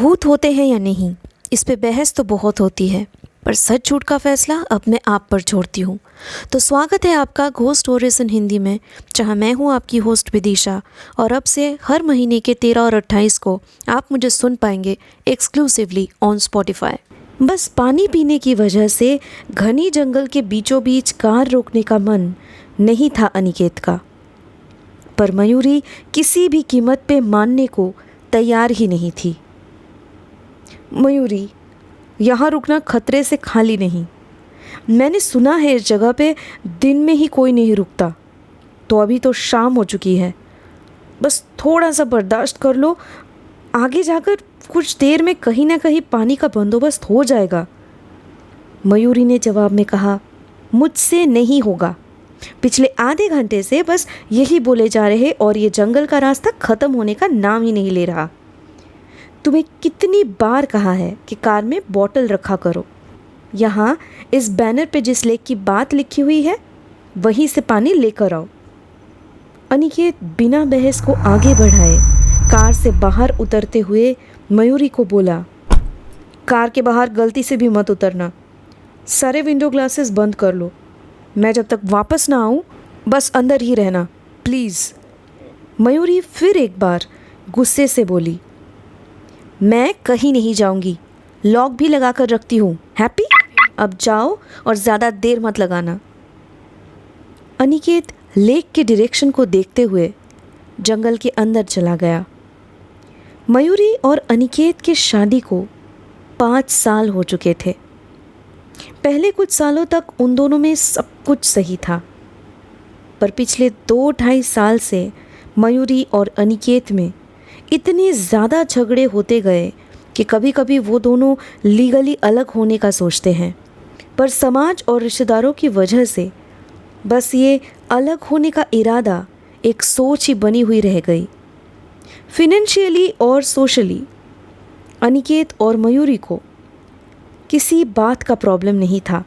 भूत होते हैं या नहीं, इस पे बहस तो बहुत होती है, पर सच झूठ का फैसला अब मैं आप पर छोड़ती हूँ। तो स्वागत है आपका घोस्ट स्टोरीज इन हिंदी में, जहाँ मैं हूँ आपकी होस्ट विदिशा। और अब से हर महीने के 13 और 28 को आप मुझे सुन पाएंगे एक्सक्लूसिवली ऑन स्पॉटिफाई। बस पानी पीने की वजह से घनी जंगल के बीचों बीच कार रोकने का मन नहीं था अनिकेत का, पर मयूरी किसी भी कीमत पे मानने को तैयार ही नहीं थी। मयूरी, यहाँ रुकना खतरे से खाली नहीं। मैंने सुना है इस जगह पे दिन में ही कोई नहीं रुकता। तो अभी तो शाम हो चुकी है, बस थोड़ा सा बर्दाश्त कर लो। आगे जाकर कुछ देर में कहीं ना कहीं पानी का बंदोबस्त हो जाएगा। मयूरी ने जवाब में कहा, मुझसे नहीं होगा। पिछले आधे घंटे से बस यही बोले जा रहे और ये जंगल का रास्ता ख़त्म होने का नाम ही नहीं ले रहा। तुम्हें कितनी बार कहा है कि कार में बॉटल रखा करो। यहाँ इस बैनर पे जिस लेक की बात लिखी हुई है वहीं से पानी लेकर आओ। अनिकेत बिना बहस को आगे बढ़ाए कार से बाहर उतरते हुए मयूरी को बोला, कार के बाहर गलती से भी मत उतरना। सारे विंडो ग्लासेस बंद कर लो। मैं जब तक वापस ना आऊँ बस अंदर ही रहना, प्लीज़। मयूरी फिर एक बार गुस्से से बोली, मैं कहीं नहीं जाऊंगी, लॉक भी लगा कर रखती हूँ। हैप्पी? अब जाओ और ज़्यादा देर मत लगाना। अनिकेत लेक के डायरेक्शन को देखते हुए जंगल के अंदर चला गया। मयूरी और अनिकेत की शादी को 5 साल हो चुके थे। पहले कुछ सालों तक उन दोनों में सब कुछ सही था, पर पिछले 2-2.5 साल से मयूरी और अनिकेत में इतने ज़्यादा झगड़े होते गए कि कभी कभी वो दोनों लीगली अलग होने का सोचते हैं, पर समाज और रिश्तेदारों की वजह से बस ये अलग होने का इरादा एक सोच ही बनी हुई रह गई। फिनेंशियली और सोशली अनिकेत और मयूरी को किसी बात का प्रॉब्लम नहीं था।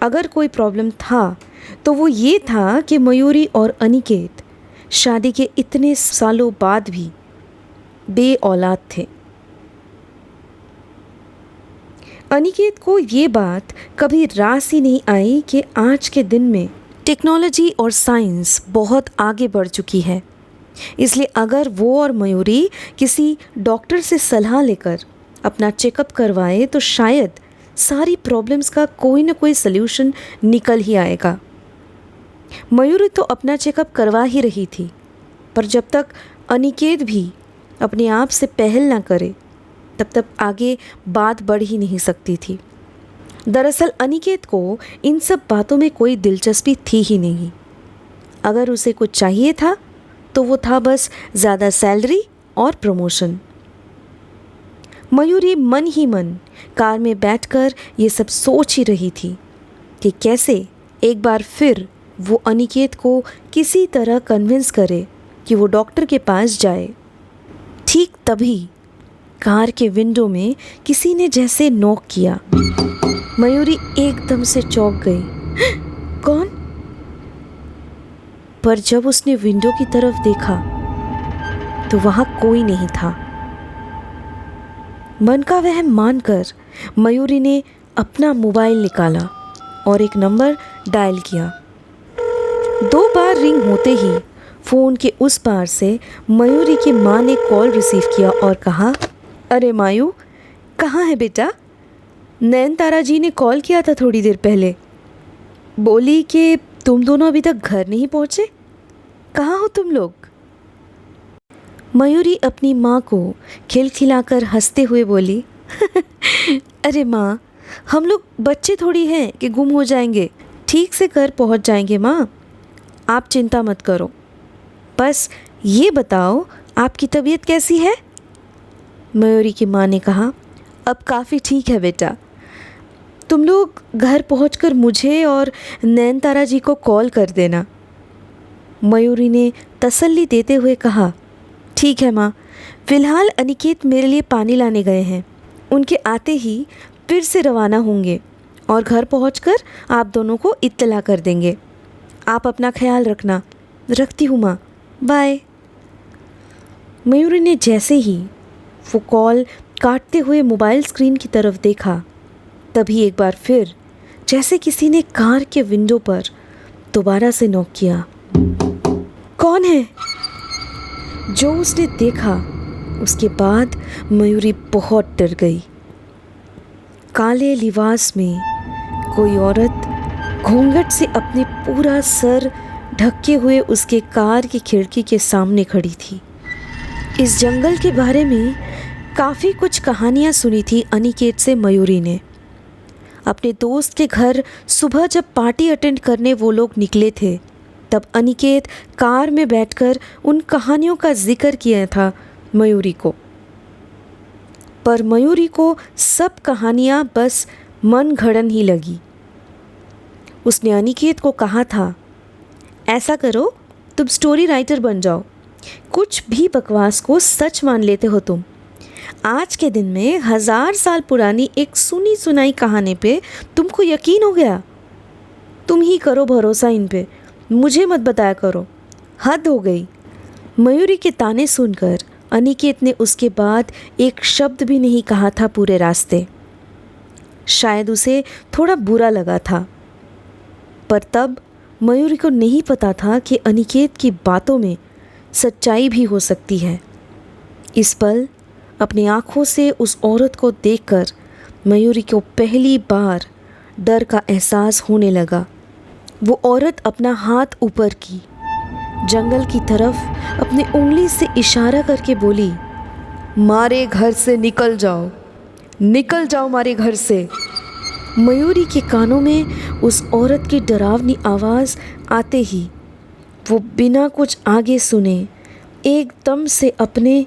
अगर कोई प्रॉब्लम था तो वो ये था कि मयूरी और अनिकेत शादी के इतने सालों बाद भी बे औलाद थे। अनिकेत को ये बात कभी रास ही नहीं आई कि आज के दिन में टेक्नोलॉजी और साइंस बहुत आगे बढ़ चुकी है, इसलिए अगर वो और मयूरी किसी डॉक्टर से सलाह लेकर अपना चेकअप करवाए तो शायद सारी प्रॉब्लम्स का कोई ना कोई सल्यूशन निकल ही आएगा। मयूरी तो अपना चेकअप करवा ही रही थी, पर जब तक अनिकेत भी अपने आप से पहल ना करे तब तक आगे बात बढ़ ही नहीं सकती थी। दरअसल अनिकेत को इन सब बातों में कोई दिलचस्पी थी ही नहीं। अगर उसे कुछ चाहिए था तो वो था बस ज़्यादा सैलरी और प्रमोशन। मयूरी मन ही मन कार में बैठकर ये सब सोच ही रही थी कि कैसे एक बार फिर वो अनिकेत को किसी तरह कन्विंस करे कि वो डॉक्टर के पास जाए। ठीक तभी कार के विंडो में किसी ने जैसे नॉक किया। मयूरी एकदम से चौंक गई। कौन? पर जब उसने विंडो की तरफ देखा तो वहां कोई नहीं था। मन का वहम मानकर मयूरी ने अपना मोबाइल निकाला और एक नंबर डायल किया। 2 बार रिंग होते ही फ़ोन के उस पार से मयूरी की माँ ने कॉल रिसीव किया और कहा, अरे मायू, कहाँ है बेटा? नयनतारा जी ने कॉल किया था थोड़ी देर पहले, बोली कि तुम दोनों अभी तक घर नहीं पहुँचे। कहाँ हो तुम लोग? मयूरी अपनी माँ को खिलखिलाकर हंसते हुए बोली, अरे माँ, हम लोग बच्चे थोड़ी हैं कि गुम हो जाएंगे। ठीक से घर पहुँच जाएंगे माँ, आप चिंता मत करो। बस ये बताओ आपकी तबीयत कैसी है? मयूरी की माँ ने कहा, अब काफ़ी ठीक है बेटा। तुम लोग घर पहुंचकर मुझे और नयनतारा जी को कॉल कर देना। मयूरी ने तसल्ली देते हुए कहा, ठीक है माँ, फ़िलहाल अनिकेत मेरे लिए पानी लाने गए हैं। उनके आते ही फिर से रवाना होंगे और घर पहुंचकर आप दोनों को इत्तला कर देंगे। आप अपना ख्याल रखना। रखती हूँ माँ, बाय। मयूरी ने जैसे ही वो कॉल काटते हुए मोबाइल स्क्रीन की तरफ देखा। तभी एक बार फिर जैसे किसी ने कार के विंडो पर दोबारा से नॉक किया। कौन है? जो उसने देखा उसके बाद मयूरी बहुत डर गई। काले लिबास में कोई औरत घूंघट से अपने पूरा सर ढके हुए उसके कार की खिड़की के सामने खड़ी थी। इस जंगल के बारे में काफ़ी कुछ कहानियाँ सुनी थी अनिकेत से मयूरी ने। अपने दोस्त के घर सुबह जब पार्टी अटेंड करने वो लोग निकले थे, तब अनिकेत कार में बैठकर उन कहानियों का जिक्र किया था मयूरी को। पर मयूरी को सब कहानियाँ बस मन घड़न ही लगी। उसने अनिकेत को कहा था, ऐसा करो तुम स्टोरी राइटर बन जाओ, कुछ भी बकवास को सच मान लेते हो तुम। आज के दिन में 1000 साल पुरानी एक सुनी सुनाई कहानी पे तुमको यकीन हो गया। तुम ही करो भरोसा इन पे, मुझे मत बताया करो, हद हो गई। मयूरी के ताने सुनकर अनिकेत ने उसके बाद एक शब्द भी नहीं कहा था पूरे रास्ते। शायद उसे थोड़ा बुरा लगा था, पर तब मयूरी को नहीं पता था कि अनिकेत की बातों में सच्चाई भी हो सकती है। इस पल अपनी आँखों से उस औरत को देखकर मयूरी को पहली बार डर का एहसास होने लगा। वो औरत अपना हाथ ऊपर की, जंगल की तरफ अपनी उंगली से इशारा करके बोली, मारे घर से निकल जाओ, निकल जाओ मारे घर से। मयूरी के कानों में उस औरत की डरावनी आवाज़ आते ही वो बिना कुछ आगे सुने एकदम से अपने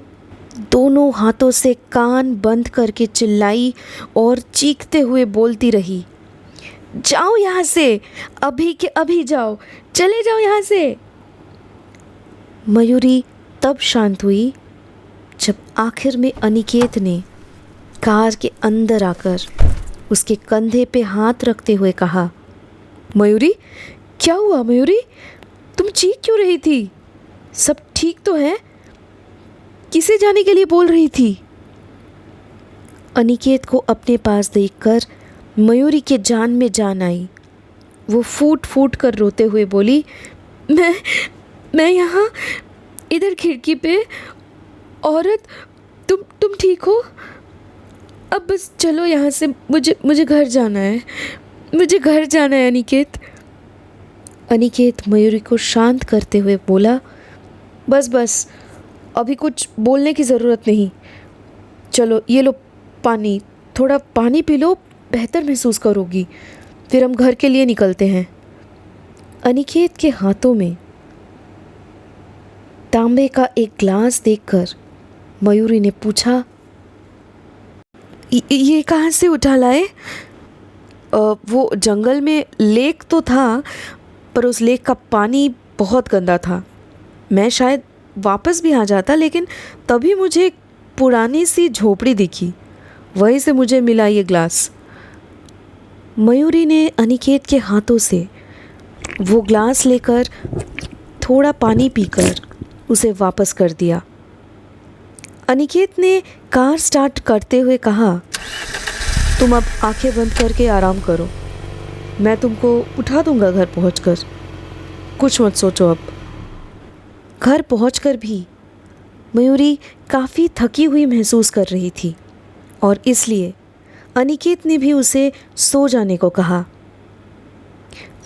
दोनों हाथों से कान बंद करके चिल्लाई और चीखते हुए बोलती रही, जाओ यहाँ से, अभी के अभी जाओ, चले जाओ यहाँ से। मयूरी तब शांत हुई जब आखिर में अनिकेत ने कार के अंदर आकर उसके कंधे पे हाथ रखते हुए कहा, मयूरी क्या हुआ? मयूरी तुम चीख क्यों रही थी? सब ठीक तो है? किसे जाने के लिए बोल रही थी? अनिकेत को अपने पास देखकर मयूरी के जान में जान आई। वो फूट फूट कर रोते हुए बोली, मैं यहाँ इधर खिड़की पे। औरत तुम ठीक हो? अब बस चलो यहाँ से, मुझे घर जाना है, मुझे घर जाना है अनिकेत। अनिकेत मयूरी को शांत करते हुए बोला, बस अभी कुछ बोलने की ज़रूरत नहीं, चलो ये लो पानी, थोड़ा पानी पी लो, बेहतर महसूस करोगी, फिर हम घर के लिए निकलते हैं। अनिकेत के हाथों में तांबे का एक ग्लास देखकर मयूरी ने पूछा, ये कहाँ से उठा लाए? वो जंगल में लेक तो था, पर उस लेक का पानी बहुत गंदा था। मैं शायद वापस भी आ जाता, लेकिन तभी मुझे एक पुरानी सी झोपड़ी दिखी, वहीं से मुझे मिला ये ग्लास। मयूरी ने अनिकेत के हाथों से वो ग्लास लेकर थोड़ा पानी पीकर उसे वापस कर दिया। अनिकेत ने कार स्टार्ट करते हुए कहा, तुम अब आंखें बंद करके आराम करो, मैं तुमको उठा दूंगा घर पहुंचकर, कुछ मत सोचो। अब घर पहुंचकर भी मयूरी काफ़ी थकी हुई महसूस कर रही थी और इसलिए अनिकेत ने भी उसे सो जाने को कहा।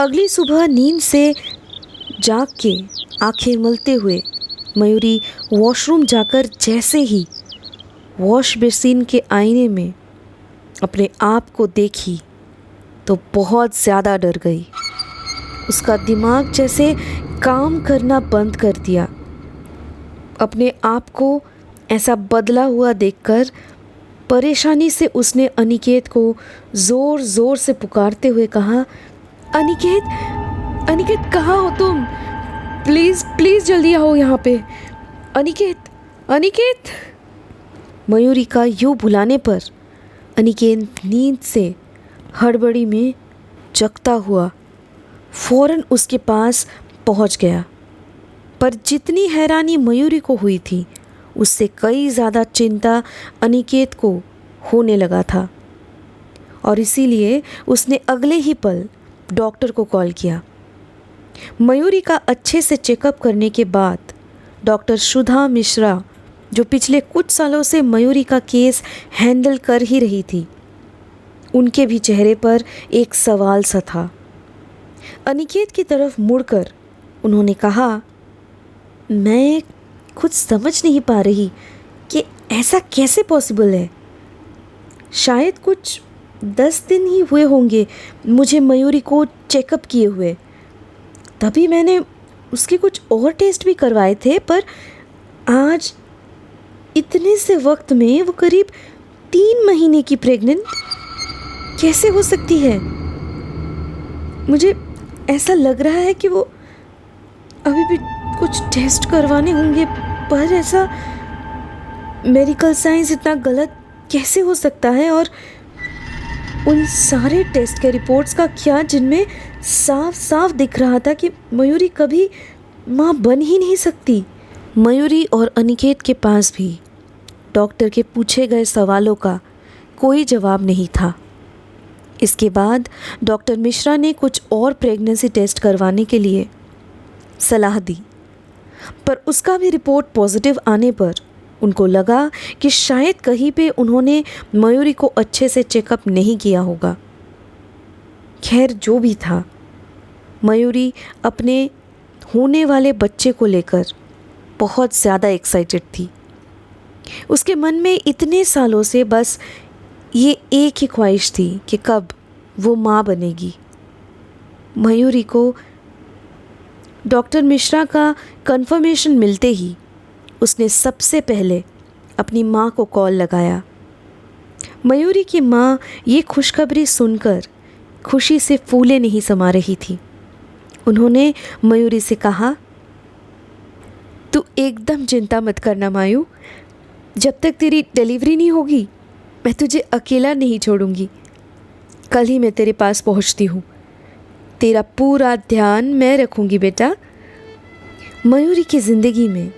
अगली सुबह नींद से जाग के आंखें मलते हुए मयूरी वॉशरूम जाकर जैसे ही वॉश बेसिन के आईने में अपने आप को देखी तो बहुत ज़्यादा डर गई। उसका दिमाग जैसे काम करना बंद कर दिया। अपने आप को ऐसा बदला हुआ देखकर परेशानी से उसने अनिकेत को ज़ोर ज़ोर से पुकारते हुए कहा, अनिकेत, अनिकेत कहाँ हो तुम? प्लीज़ प्लीज़ जल्दी आओ यहाँ पे, अनिकेत, अनिकेत। मयूरी का यूँ बुलाने पर अनिकेत नींद से हड़बड़ी में जगता हुआ फ़ौरन उसके पास पहुंच गया। पर जितनी हैरानी मयूरी को हुई थी उससे कई ज़्यादा चिंता अनिकेत को होने लगा था और इसीलिए उसने अगले ही पल डॉक्टर को कॉल किया। मयूरी का अच्छे से चेकअप करने के बाद डॉक्टर सुधा मिश्रा, जो पिछले कुछ सालों से मयूरी का केस हैंडल कर ही रही थी, उनके भी चेहरे पर एक सवाल सा था। अनिकेत की तरफ मुड़कर उन्होंने कहा, मैं खुद समझ नहीं पा रही कि ऐसा कैसे पॉसिबल है। शायद कुछ 10 दिन ही हुए होंगे मुझे मयूरी को चेकअप किए हुए, तभी मैंने उसके कुछ और टेस्ट भी करवाए थे, पर आज इतने से वक्त में वो करीब 3 महीने की प्रेग्नेंट कैसे हो सकती है। मुझे ऐसा लग रहा है कि वो अभी भी कुछ टेस्ट करवाने होंगे, पर ऐसा मेडिकल साइंस इतना गलत कैसे हो सकता है। और उन सारे टेस्ट के रिपोर्ट्स का क्या, जिनमें साफ साफ दिख रहा था कि मयूरी कभी माँ बन ही नहीं सकती। मयूरी और अनिकेत के पास भी डॉक्टर के पूछे गए सवालों का कोई जवाब नहीं था। इसके बाद डॉक्टर मिश्रा ने कुछ और प्रेगनेंसी टेस्ट करवाने के लिए सलाह दी, पर उसका भी रिपोर्ट पॉजिटिव आने पर उनको लगा कि शायद कहीं पे उन्होंने मयूरी को अच्छे से चेकअप नहीं किया होगा। खैर, जो भी था, मयूरी अपने होने वाले बच्चे को लेकर बहुत ज़्यादा एक्साइटेड थी। उसके मन में इतने सालों से बस ये एक ही ख्वाहिश थी कि कब वो माँ बनेगी। मयूरी को डॉक्टर मिश्रा का कंफर्मेशन मिलते ही उसने सबसे पहले अपनी माँ को कॉल लगाया। मयूरी की माँ ये खुशखबरी सुनकर खुशी से फूले नहीं समा रही थी। उन्होंने मयूरी से कहा, तू एकदम चिंता मत करना मायू, जब तक तेरी डिलीवरी नहीं होगी मैं तुझे अकेला नहीं छोड़ूंगी। कल ही मैं तेरे पास पहुंचती हूँ, तेरा पूरा ध्यान मैं रखूंगी बेटा। मयूरी की ज़िंदगी में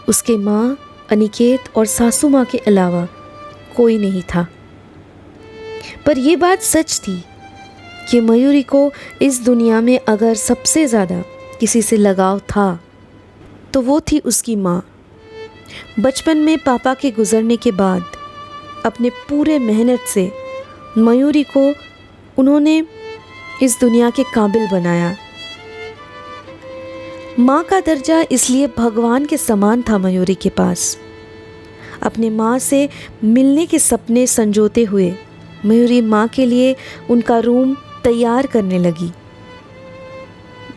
उसके माँ, अनिकेत और सासू माँ के अलावा कोई नहीं था, पर यह बात सच थी कि मयूरी को इस दुनिया में अगर सबसे ज़्यादा किसी से लगाव था तो वो थी उसकी माँ। बचपन में पापा के गुजरने के बाद अपने पूरे मेहनत से मयूरी को उन्होंने इस दुनिया के काबिल बनाया। माँ का दर्जा इसलिए भगवान के समान था मयूरी के पास। अपने माँ से मिलने के सपने संजोते हुए मयूरी माँ के लिए उनका रूम तैयार करने लगी।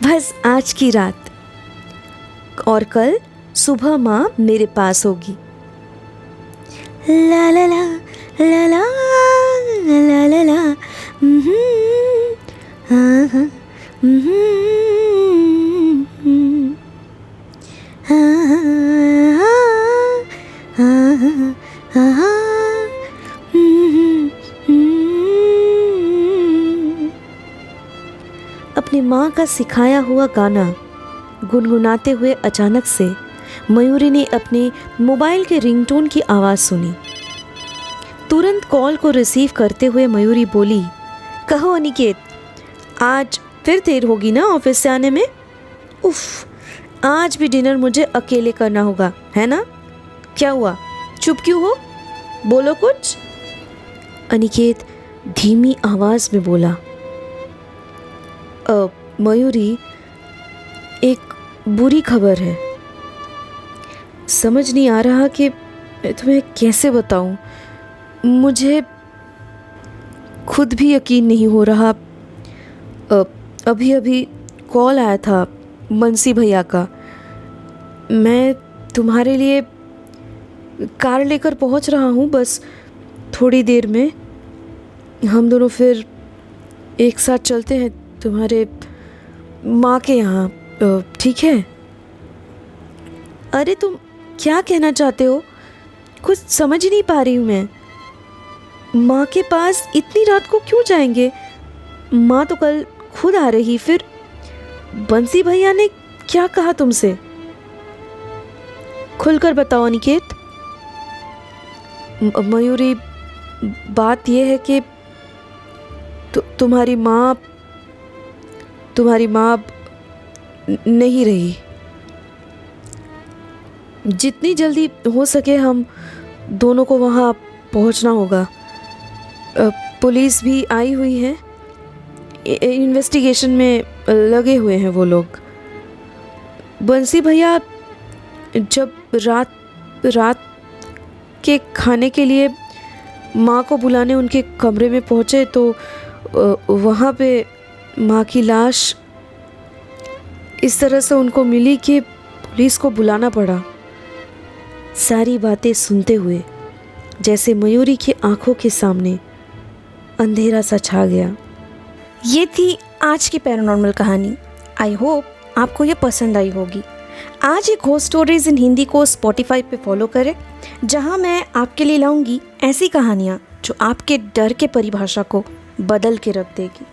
बस आज की रात और कल सुबह माँ मेरे पास होगी। ला ला ला ला ला ला ला ला हाँ हाँ अपनी माँ का सिखाया हुआ गाना गुनगुनाते हुए अचानक से मयूरी ने अपने मोबाइल के रिंगटोन की आवाज़ सुनी। तुरंत कॉल को रिसीव करते हुए मयूरी बोली, कहो अनिकेत, आज फिर देर होगी ना ऑफिस से आने में? उफ, आज भी डिनर मुझे अकेले करना होगा, है ना? क्या हुआ, चुप क्यों हो? बोलो कुछ। अनिकेत धीमी आवाज़ में बोला, मयूरी, एक बुरी खबर है। समझ नहीं आ रहा कि मैं तुम्हें कैसे बताऊं। मुझे खुद भी यकीन नहीं हो रहा। अभी अभी कॉल आया था बंसी भैया का। मैं तुम्हारे लिए कार लेकर पहुंच रहा हूं, बस थोड़ी देर में। हम दोनों फिर एक साथ चलते हैं तुम्हारे माँ के यहाँ, ठीक है? अरे तुम क्या कहना चाहते हो? कुछ समझ ही नहीं पा रही हूँ मैं। माँ के पास इतनी रात को क्यों जाएंगे? माँ तो कल खुद आ रही। फिर बंसी भैया ने क्या कहा तुमसे? खुलकर बताओ अनिकेत। मयूरी, बात यह है कि तुम्हारी माँ नहीं रही। जितनी जल्दी हो सके हम दोनों को वहाँ पहुँचना होगा। पुलिस भी आई हुई है, इन्वेस्टिगेशन में लगे हुए हैं वो लोग। बंसी भैया जब रात के खाने के लिए माँ को बुलाने उनके कमरे में पहुँचे तो वहाँ पे माँ की लाश इस तरह से उनको मिली कि पुलिस को बुलाना पड़ा। सारी बातें सुनते हुए जैसे मयूरी की आंखों के सामने अंधेरा सा छा गया। ये थी आज की पैरानॉर्मल कहानी। आई होप आपको ये पसंद आई होगी। आज एक घोस्ट स्टोरीज इन हिंदी को स्पॉटिफाई पे फॉलो करें, जहां मैं आपके लिए लाऊंगी ऐसी कहानियां जो आपके डर के परिभाषा को बदल के रख देगी।